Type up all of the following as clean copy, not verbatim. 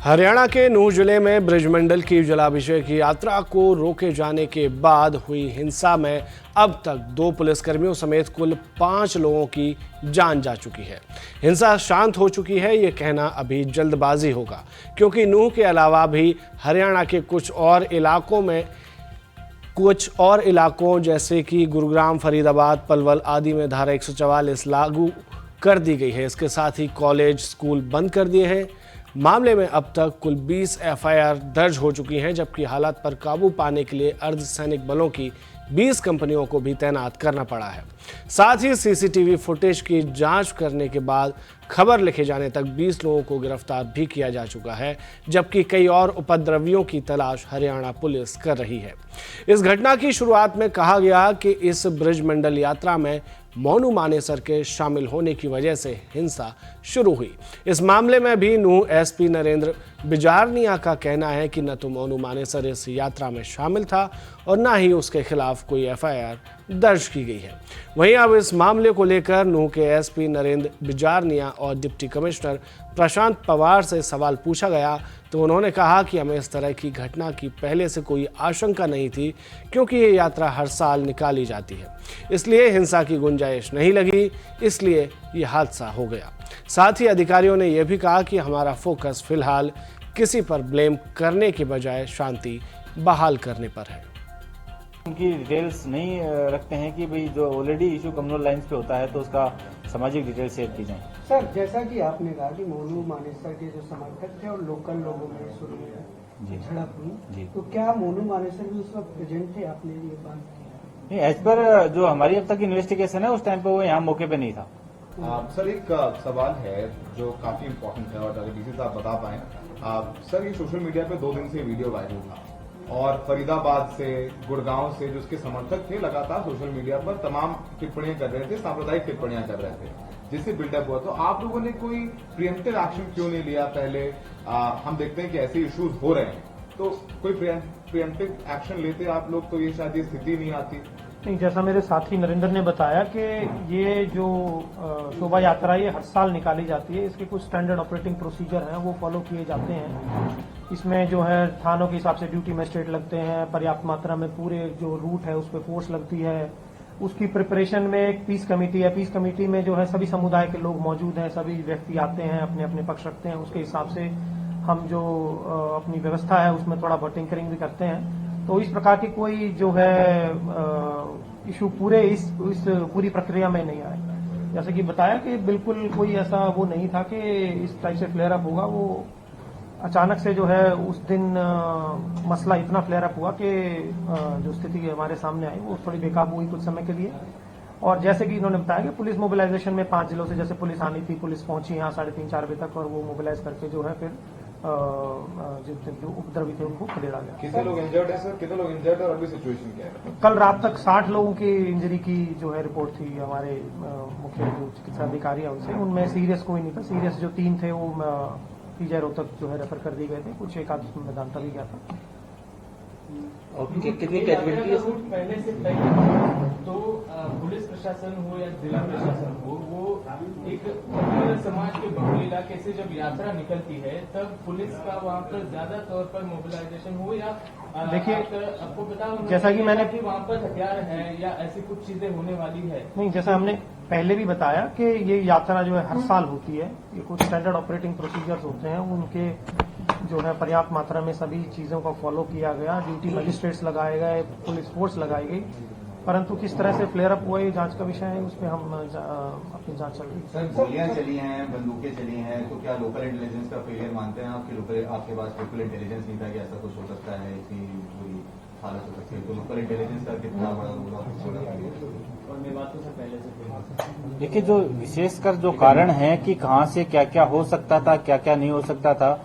हरियाणा के नूंह जिले में ब्रजमंडल की जलाभिषेक यात्रा को रोके जाने के बाद हुई हिंसा में अब तक 2 पुलिसकर्मियों समेत कुल 5 लोगों की जान जा चुकी है। हिंसा शांत हो चुकी है, ये कहना अभी जल्दबाजी होगा, क्योंकि नूंह के अलावा भी हरियाणा के कुछ और इलाकों जैसे कि गुरुग्राम, फरीदाबाद, पलवल आदि में धारा 144 लागू कर दी गई है। इसके साथ ही कॉलेज, स्कूल बंद कर दिए हैं। मामले में अब तक कुल 20 एफआईआर दर्ज हो चुकी हैं, जबकि हालात पर काबू पाने के लिए अर्धसैनिक बलों की 20 कंपनियों को भी तैनात करना पड़ा है। साथ ही सीसीटीवी फुटेज की जांच करने के बाद खबर लिखे जाने तक 20 लोगों को गिरफ्तार भी किया जा चुका है, जबकि कई और उपद्रवियों की तलाश हरियाणा पुलिस कर रही है। इस घटना की शुरुआत में कहा गया कि इस ब्रजमंडल यात्रा में मोनू मानेसर के शामिल होने की वजह से हिंसा शुरू हुई। इस मामले में भी नूंह एसपी नरेंद्र बिजारनिया का कहना है कि न तो मोनू मानेसर इस यात्रा में शामिल था और न ही उसके खिलाफ कोई एफआईआर दर्ज की गई है। वहीं अब इस मामले को लेकर नूंह के एसपी नरेंद्र बिजारनिया और डिप्टी कमिश्नर प्रशांत पवार से सवाल पूछा गया तो उन्होंने कहा कि हमें इस तरह की घटना की पहले से कोई आशंका नहीं थी, क्योंकि ये यात्रा हर साल निकाली जाती है, इसलिए हिंसा की गुंजाइश नहीं लगी, इसलिए ये हादसा हो गया। साथ ही अधिकारियों ने यह भी कहा कि हमारा फोकस फिलहाल किसी पर ब्लेम करने के बजाय शांति बहाल करने पर है। उनकी डिटेल्स नहीं रखते हैं कि भाई जो ऑलरेडी इशू कम्युनल लाइंस पे होता है तो उसका सामाजिक डिटेल्स शेयर की जाए। सर, जैसा कि आपने कहा कि मोनू मानेसर के जो समर्थक थे और लोकल लोगों में शुरू में झड़प हुई, तो क्या मोनू मानेसर भी उस वक्त प्रेजेंट थे? आपने ये बात नहीं, एज पर जो हमारी अब तक इन्वेस्टिगेशन है उस टाइम पे वो यहाँ मौके पे नहीं था। सर, एक सवाल है जो काफी इम्पोर्टेंट है और अगर डीसी साहब बता पाए। सर, ये सोशल मीडिया पे 2 दिन से वीडियो वायरल था और फरीदाबाद से, गुड़गांव से जो उसके समर्थक थे लगातार सोशल मीडिया पर तमाम टिप्पणियां कर रहे थे, सांप्रदायिक टिप्पणियां कर रहे थे, जिससे बिल्डअप हुआ। तो आप लोगों ने कोई प्रिएम्प्टिव एक्शन क्यों नहीं लिया पहले? हम देखते हैं कि ऐसे इश्यूज हो रहे हैं, तो कोई प्रिएम्प्टिव एक्शन लेते आप लोग तो ये शायद ये स्थिति नहीं आती। नहीं, जैसा मेरे साथी नरेंद्र ने बताया कि ये जो शोभा यात्रा ये हर साल निकाली जाती है, इसके कुछ स्टैंडर्ड ऑपरेटिंग प्रोसीजर हैं वो फॉलो किए जाते हैं। इसमें जो है थानों के हिसाब से ड्यूटी मजिस्ट्रेट लगते हैं, पर्याप्त मात्रा में पूरे जो रूट है उस पर फोर्स लगती है। उसकी प्रिपरेशन में एक पीस कमेटी है, पीस कमेटी में जो है सभी समुदाय के लोग मौजूद हैं, सभी व्यक्ति आते हैं, अपने अपने पक्ष रखते हैं। उसके हिसाब से हम जो अपनी व्यवस्था है उसमें थोड़ा बहुत टिंकरिंग भी करते हैं। तो इस प्रकार की कोई जो है इशू पूरे इस पूरी प्रक्रिया में नहीं आए। जैसे कि बताया कि बिल्कुल कोई ऐसा वो नहीं था कि इस टाइप से फ्लेयर अप होगा। वो अचानक से जो है उस दिन मसला इतना फ्लेयर अप हुआ कि जो स्थिति हमारे सामने आई वो थोड़ी बेकाबू हुई कुछ समय के लिए। और जैसे कि इन्होंने बताया कि पुलिस मोबिलाइजेशन में 5 जिलों से जैसे पुलिस आनी थी, पुलिस पहुंची यहाँ 3:30-4 बजे तक और वो मोबिलाइज करके जो है फिर जो उपद्रवी थे उनको खदेड़ा गया। कितने लोग इंजर्ड है सर? कितने लोग इंजर्ड और अभी सिचुएशन क्या है? कल रात तक 60 लोगों की इंजरी की जो है रिपोर्ट थी हमारे मुख्य जो चिकित्सा अधिकारी है उनसे। उनमें सीरियस कोई नहीं था। सीरियस जो 3 थे वो पीजीआई रोहतक जो है रेफर कर दिए गए थे। कुछ एक आध उसमें मेदांता भी गया था। कितनी कैजुअलिटी है पहले से तय? तो पुलिस प्रशासन हो या जिला प्रशासन हो, वो एक समाज के बहुल इलाके से जब यात्रा निकलती है तब पुलिस का वहाँ पर ज्यादा तौर पर मोबिलाइजेशन हो या देखिए, आपको पता जैसा कि मैंने वहाँ पर हथियार है या ऐसी कुछ चीजें होने वाली है? नहीं, जैसा हमने पहले भी बताया कि ये यात्रा जो है हर साल होती है। ये कुछ स्टैंडर्ड ऑपरेटिंग प्रोसीजर्स होते हैं, उनके जो है पर्याप्त मात्रा में सभी चीजों को फॉलो किया गया। ड्यूटी मजिस्ट्रेट्स लगाए गए, पुलिस फोर्स लगाई गई, परंतु किस तरह से फ्लेयर अप हुआ ये जांच का विषय है, उस पर हम अपनी जांच चल रही है। सर, गोलियां चली हैं, बंदूकें चली हैं, तो क्या लोकल इंटेलिजेंस का फेलियर मानते हैं आपके पास लोकल इंटेलिजेंस नहीं था कि ऐसा कुछ हो सकता है, इतनी बुरी हालत हो सकती है? तो लोकल इंटेलिजेंस का कितना बड़ा रोल देखिए, जो विशेषकर जो कारण है कि कहाँ से क्या क्या हो सकता था, क्या क्या नहीं हो सकता था,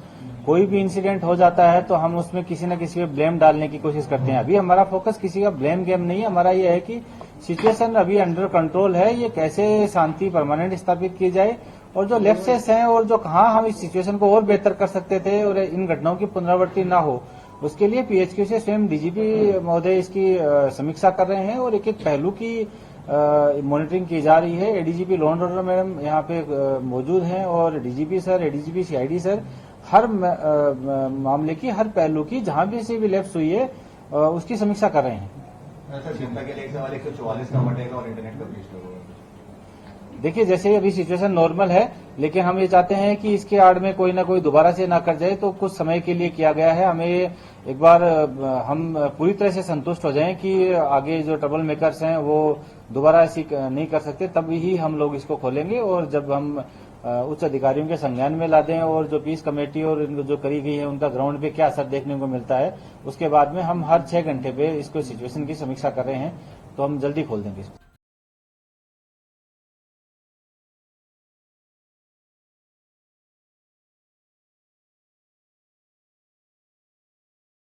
कोई भी इंसिडेंट हो जाता है तो हम उसमें किसी न किसी पे ब्लेम डालने की कोशिश करते हैं। अभी हमारा फोकस किसी का ब्लेम गेम नहीं है। हमारा ये है कि सिचुएशन अभी अंडर कंट्रोल है, ये कैसे शांति परमानेंट स्थापित की जाए और जो लेफ्सेस हैं और जो कहाँ हम इस सिचुएशन को और बेहतर कर सकते थे और इन घटनाओं की पुनरावृत्ति ना हो, उसके लिए पीएचक्यू से स्वयं डीजीपी महोदय इसकी समीक्षा कर रहे हैं और एक एक पहलू की मॉनिटरिंग की जा रही है। ADGP law and order madam यहाँ पे मौजूद हैं और DGP sir, ADGP CID sir हर मामले की, हर पहलू की, जहां भी से भी लैप्स हुई है उसकी समीक्षा कर रहे हैं। सर जनता के लिए एक सवाल 144 का बटेगा और इंटरनेट का ब्रीच होगा। देखिए, जैसे अभी सिचुएशन नॉर्मल है, लेकिन हम ये चाहते हैं कि इसके आड़ में कोई ना कोई दोबारा से ना कर जाए, तो कुछ समय के लिए किया गया है। हमें एक बार हम पूरी तरह से संतुष्ट हो जाएं कि आगे जो ट्रबल मेकर्स हैं वो दोबारा ऐसी नहीं कर सकते, तब ही हम लोग इसको खोलेंगे। और जब हम उच्च अधिकारियों के संज्ञान में ला दें और जो पीस कमेटी और इनको जो करी गई है उनका ग्राउंड पे क्या असर देखने को मिलता है, उसके बाद में हम हर 6 घंटे पे इसको सिचुएशन की समीक्षा कर रहे हैं, तो हम जल्दी खोल देंगे इसको।